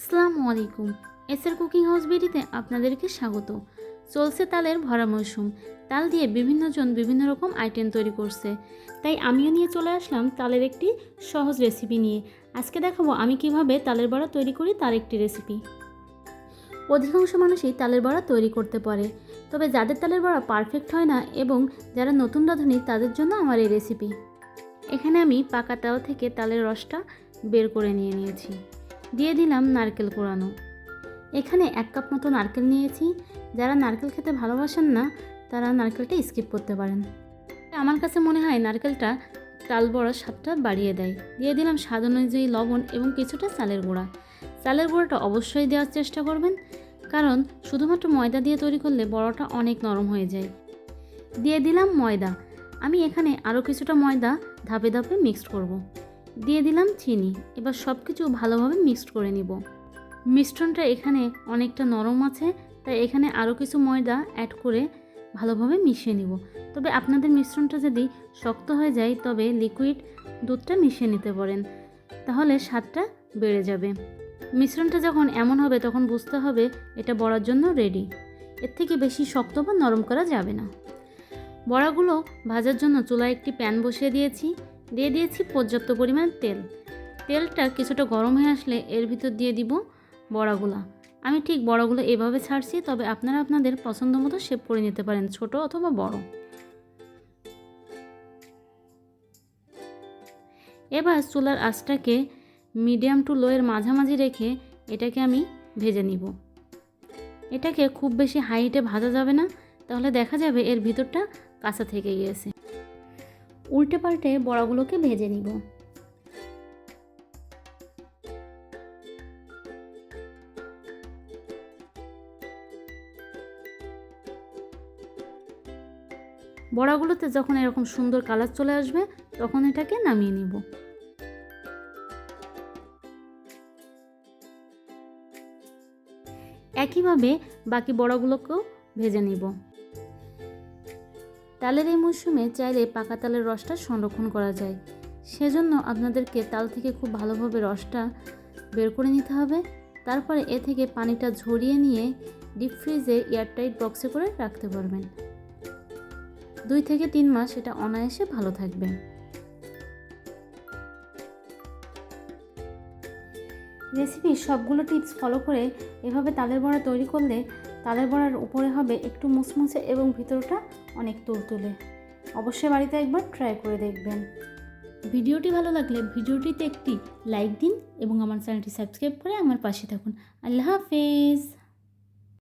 আসসালামু আলাইকুম। SR cooking house বিডিতে আপনাদেরকে স্বাগত। চলছে তালের ভরা মৌসুম। তাল দিয়ে বিভিন্নজন বিভিন্ন রকম আইটেম তৈরি করছে, তাই আমিও নিয়ে চলে আসলাম তালের একটি সহজ রেসিপি নিয়ে। আজকে দেখাবো আমি কিভাবে তালের বড়া তৈরি করি, তার একটি রেসিপি। অধিকাংশ মানুষই তালের বড়া তৈরি করতে পারে, তবে যাদের তালের বড়া পারফেক্ট হয় না এবং যারা নতুন রাঁধুনি তাদের জন্য আমার এই রেসিপি। এখানে আমি পাকা তাল থেকে তালের রসটা বের করে নিয়েছি। দিয়ে দিলাম নারকেল কোড়ানো। এখানে 1 কাপ মতো নারকেল নিয়েছি। যারা নারকেল খেতে ভালোবাসেন না তারা নারকেলটা স্কিপ করতে পারেন। আমার কাছে মনে হয় নারকেলটা তাল বড়ার স্বাদটা বাড়িয়ে দেয়। দিয়ে দিলাম স্বাদ অনুযায়ী লবণ এবং কিছুটা চালের গুঁড়া। চালের গুঁড়াটা অবশ্যই দেওয়ার চেষ্টা করবেন, কারণ শুধুমাত্র ময়দা দিয়ে তৈরি করলে বড়াটা অনেক নরম হয়ে যায়। দিয়ে দিলাম ময়দা। আমি এখানে আরও কিছুটা ময়দা ধাপে ধাপে মিক্সড করব। দিয়ে দিলাম চিনি। এবার সব কিছু ভালোভাবে মিক্সড করে নিব। মিশ্রণটা এখানে অনেকটা নরম আছে, তাই এখানে আরও কিছু ময়দা অ্যাড করে ভালোভাবে মিশিয়ে নিব। তবে আপনাদের মিশ্রণটা যদি শক্ত হয়ে যায় তবে লিকুইড দুধটা মিশিয়ে নিতে পারেন, তাহলে স্বাদটা বেড়ে যাবে। মিশ্রণটা যখন এমন হবে তখন বুঝতে হবে এটা বড়ার জন্য রেডি। এর থেকে বেশি শক্ত বা নরম করা যাবে না। বড়াগুলো ভাজার জন্য চুলায় একটি প্যান বসিয়ে দিয়েছি। দিয়ে দিয়েছি পর্যাপ্ত পরিমাণ তেল। তেলটা কিছুটা গরম হয়ে আসলে এর ভিতর দিয়ে দিব বড়াগুলো। আমি ঠিক বড়াগুলো এভাবে ছাড়ছি, তবে আপনারা আপনাদের পছন্দ মতো শেপ করে নিতে পারেন, ছোট অথবা বড়। এবার চুলার আঁচটাকে মিডিয়াম টু লো এর মাঝামাঝি রেখে এটাকে আমি ভেজে নিব। এটাকে খুব বেশি হাই হিটে ভাজা যাবে না, তাহলে দেখা যাবে এর ভিতরটা কাঁচা থেকে গিয়েছে। উল্টে পাল্টে বড়াগুলোকে ভেজে নিব। বড়াগুলোতে যখন এরকম সুন্দর কালার চলে আসবে তখন এটাকে নামিয়ে নিব। একইভাবে বাকি বড়াগুলোকেও ভেজে নিব। তালের এই মৌসুমে চাইলে পাকা তালের রসটা সংরক্ষণ করা যায়, সেজন্য আপনাদেরকে তাল থেকে খুব ভালোভাবে রসটা বের করে নিতে হবে। তারপরে এ থেকে পানিটা ঝরিয়ে নিয়ে ডিপ ফ্রিজে এয়ারটাইট বক্সে করে রাখতে পারবেন। 2 থেকে 3 মাস এটা অনায়াসে ভালো থাকবে। রেসিপির সবগুলো টিপস ফলো করে এভাবে তালের বড়া তৈরি করলে তালের বড়ার উপরে হবে একটু মুচমুচে এবং ভিতরটা অনেক তুলতুলে। অবশ্যই বাড়িতে একবার ট্রাই করে দেখবেন। ভিডিওটি ভালো লাগলে ভিডিওটিতে একটি লাইক দিন এবং আমার চ্যানেলটি সাবস্ক্রাইব করে আমার পাশে থাকুন। আল্লাহ হাফেজ।